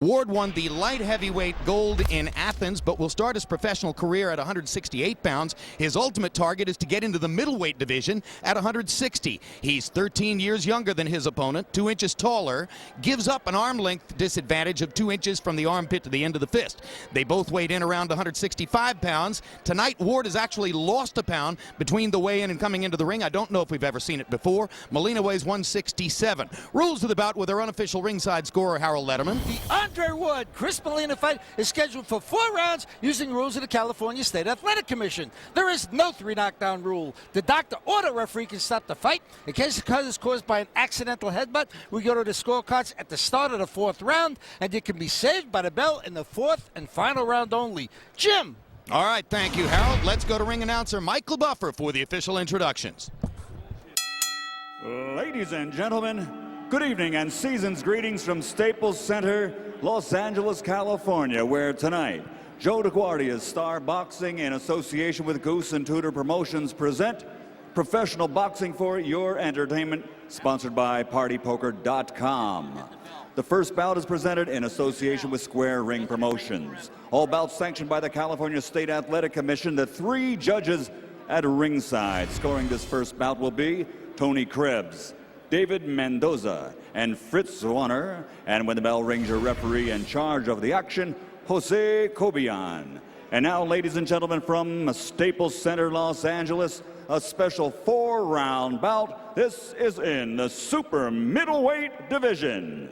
Ward won the light heavyweight gold in Athens, but will start his professional career at 168 pounds. His ultimate target is to get into the middleweight division at 160. He's 13 years younger than his opponent, 2 inches taller, gives up an arm length disadvantage of 2 inches from the armpit to the end of the fist. They both weighed in around 165 pounds. Tonight, Ward has actually lost a pound between the weigh-in and coming into the ring. I don't know if we've ever seen it before. Molina weighs 167. Rules of the bout with our unofficial ringside scorer, Harold Letterman. The Andre Uorda Chris Molina fight is scheduled for 4 rounds using rules of the California State Athletic Commission. There is no 3 knockdown rule. The doctor or the referee can stop the fight. In case the cut is caused by an accidental headbutt, we go to the scorecards at the start of the 4th round, and you can be saved by the bell in the 4th and final round only. Jim. All right, thank you, Harold. Let's go to ring announcer Michael Buffer for the official introductions. Ladies and gentlemen, good evening and season's greetings from Staples Center, Los Angeles, California, where tonight Joe DeGuardia's Star Boxing in association with Goose and Tudor Promotions present professional boxing for your entertainment, sponsored by PartyPoker.com. The first bout is presented in association with Square Ring Promotions. All bouts sanctioned by the California State Athletic Commission. The 3 judges at ringside scoring this first bout will be Tony Krebs, David Mendoza, and Fritz Warner. And when the bell rings, your referee in charge of the action, Jose Cobian. And now, ladies and gentlemen, from Staples Center, Los Angeles, a special 4-round bout. This is in the super middleweight division.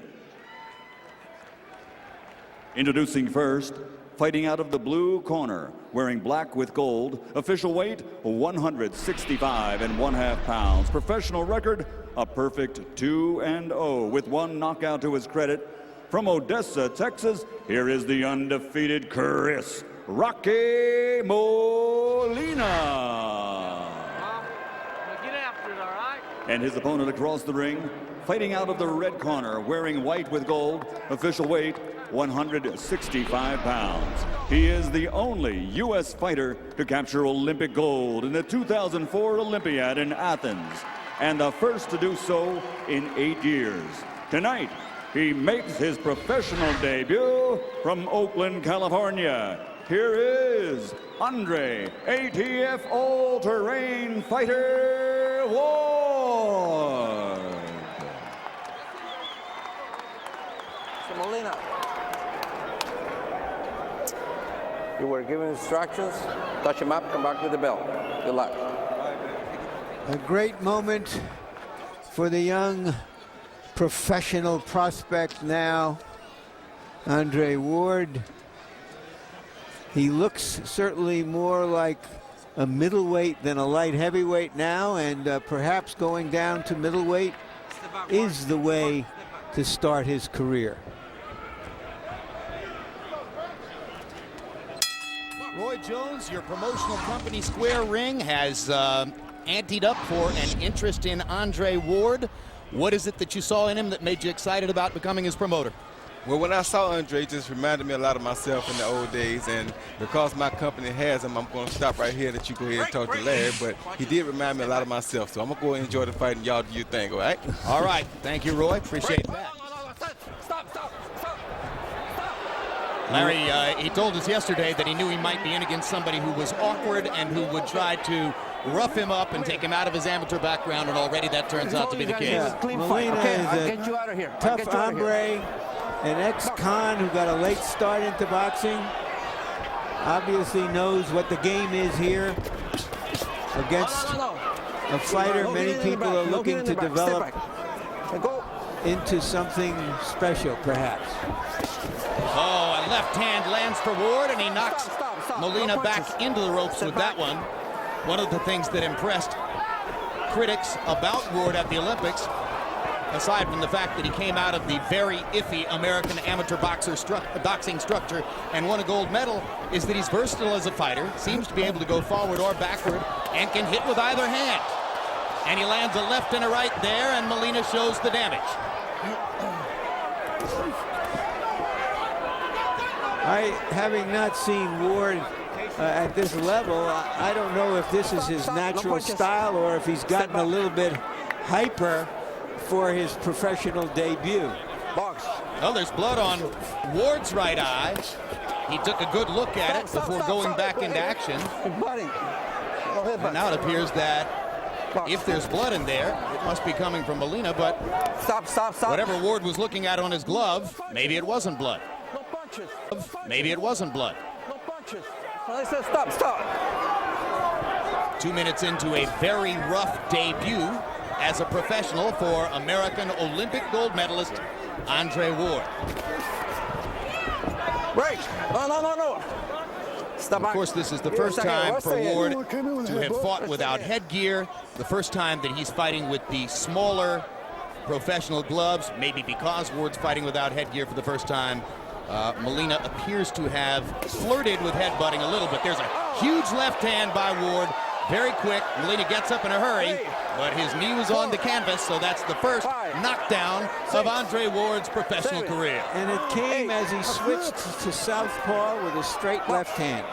Introducing first, fighting out of the blue corner, wearing black with gold, official weight 165.5 pounds. Professional record, a perfect 2-0 with 1 knockout to his credit. From Odessa, Texas, here is the undefeated Chris Rocky Molina. Get after it, all right? And his opponent across the ring, fighting out of the red corner, wearing white with gold, official weight 165 pounds. He is the only U.S. fighter to capture Olympic gold in the 2004 Olympiad in Athens, and the first to do so in 8 years. Tonight, he makes his professional debut from Oakland, California. Here is Andre ATF All-Terrain Fighter Ward. So Molina, you were given instructions, touch him up, come back with the bell. Good luck. A great moment for the young professional prospect now, Andre Uorda. He looks certainly more like a middleweight than a light heavyweight now, and perhaps going down to middleweight is the way to start his career. Roy Jones, your promotional company Square Ring has anteed up for an interest in Andre Uorda. What is it that you saw in him that made you excited about becoming his promoter? Well, when I saw Andre, it just reminded me a lot of myself in the old days, and because my company has him, I'm going to stop right here and let you go ahead and talk to Larry, but he did remind me a lot of myself, so I'm going to go and enjoy the fight, and y'all do your thing, all right? All right. Thank you, Roy. Appreciate that. Stop. Larry, he told us yesterday that he knew he might be in against somebody who was awkward and who would try to rough him up and take him out of his amateur background, and already that turns out to be the case. Molina is a tough hombre, an ex-con who got a late start into boxing. Obviously knows what the game is here against a fighter many people are looking to develop into something special, perhaps. Oh, a left hand lands for Ward, and he knocks Molina back into the ropes with that one. One of the things that impressed critics about Ward at the Olympics, aside from the fact that he came out of the very iffy American amateur boxing structure and won a gold medal, is that he's versatile as a fighter, seems to be able to go forward or backward, and can hit with either hand. And he lands a left and a right there, and Molina shows the damage. Having not seen Ward at this level, I don't know if this is his natural style or if he's gotten a little bit hyper for his professional debut. Box. Well, there's blood on Ward's right eye. He took a good look at it before going back into action. And now it appears that if there's blood in there, it must be coming from Molina, but whatever Ward was looking at on his glove, maybe it wasn't blood. Maybe it wasn't blood. I said stop. 2 minutes into a very rough debut as a professional for American Olympic gold medalist Andre Uorda. Break. No. Stop. Of course, this is the first time for Ward to have fought without headgear, the first time that he's fighting with the smaller professional gloves, maybe because Ward's fighting without headgear for the first time. Molina appears to have flirted with headbutting a little bit. There's a huge left hand by Ward, very quick. Molina gets up in a hurry, but his knee was on the canvas, so that's the first knockdown of Andre Ward's professional career. And it came as he switched to southpaw with a straight left hand.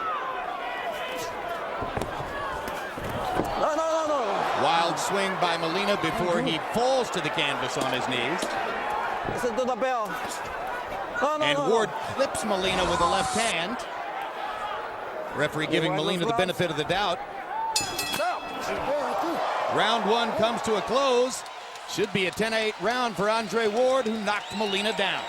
No. Wild swing by Molina before he falls to the canvas on his knees. Listen to the bell. And Ward clips Molina with a left hand. Referee giving Molina the benefit of the doubt. Round one comes to a close. Should be a 10-8 round for Andre Uorda, who knocked Molina down.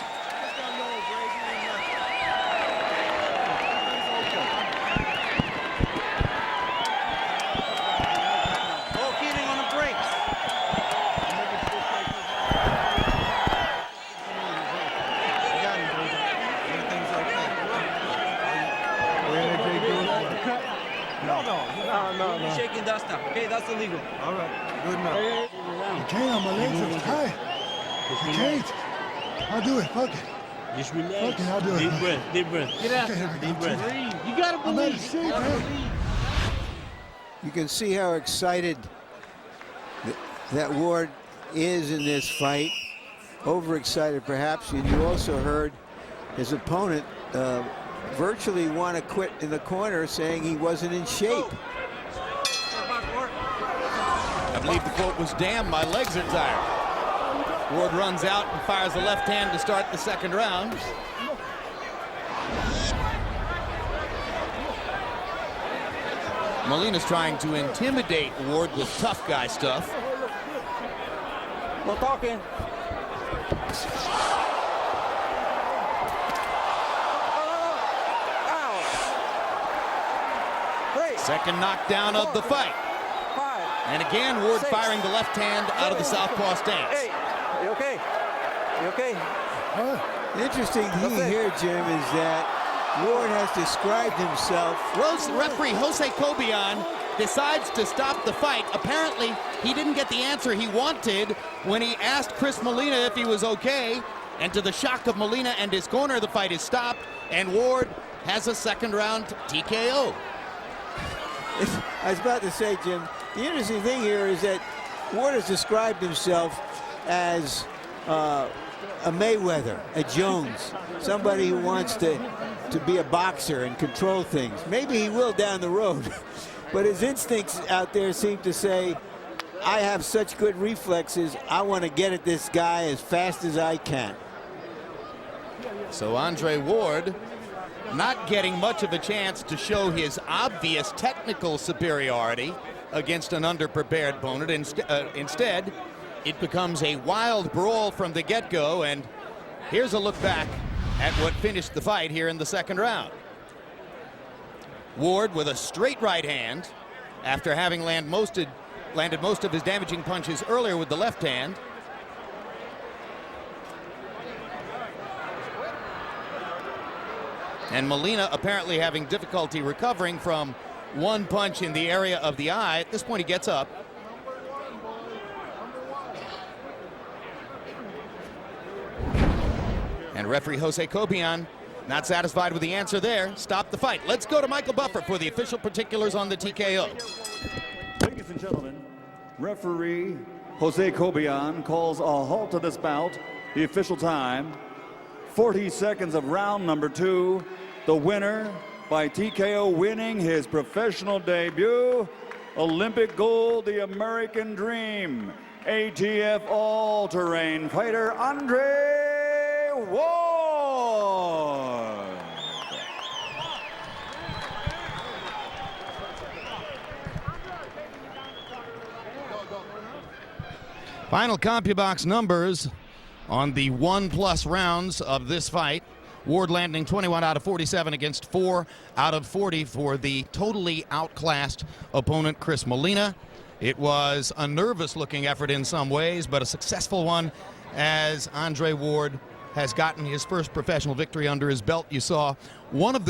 No. You're shaking that stuff. Okay, that's illegal. All right, good enough. I can't, my legs are tight. I can't. I'll do it, fuck it. Just relax. Fuck it, I'll do it. Deep breath. Get out. Deep breath. You gotta believe. I'm out of shape, man. You can see how excited that Ward is in this fight. Overexcited, perhaps. And you also heard his opponent virtually want to quit in the corner, saying he wasn't in shape. I believe the quote was, "Damn, my legs are tired." Ward runs out and fires a left hand to start the second round. Molina's trying to intimidate Ward with tough guy stuff. No talking. Second knockdown of the fight. And again, Ward firing the left hand out of the southpaw stance. Hey, you okay? You okay? The interesting thing here, Jim, is that Ward has described himself. Referee Jose Cobian decides to stop the fight. Apparently, he didn't get the answer he wanted when he asked Chris Molina if he was okay. And to the shock of Molina and his corner, the fight is stopped, and Ward has a second round TKO. I was about to say, Jim, the interesting thing here is that Ward has described himself as a Mayweather, a Jones, somebody who wants to be a boxer and control things. Maybe he will down the road, but his instincts out there seem to say, I have such good reflexes, I want to get at this guy as fast as I can. So Andre Uorda not getting much of a chance to show his obvious technical superiority against an underprepared opponent. Instead, it becomes a wild brawl from the get-go, and here's a look back at what finished the fight here in the second round. Ward with a straight right hand after having landed most of his damaging punches earlier with the left hand. And Molina apparently having difficulty recovering from one punch in the area of the eye. At this point, he gets up. And referee Jose Cobian not satisfied with the answer there. Stop the fight. Let's go to Michael Buffer for the official particulars on the TKO. Ladies and gentlemen, referee Jose Cobian calls a halt to this bout. The official time, 40 seconds of round number 2. The winner by TKO, winning his professional debut, Olympic gold, the American Dream, ATF all-terrain fighter Andre Ward. Final CompuBox numbers on the 1+ rounds of this fight. Ward landing 21 out of 47 against 4 out of 40 for the totally outclassed opponent, Chris Molina. It was a nervous-looking effort in some ways, but a successful one as Andre Ward has gotten his first professional victory under his belt. You saw one of the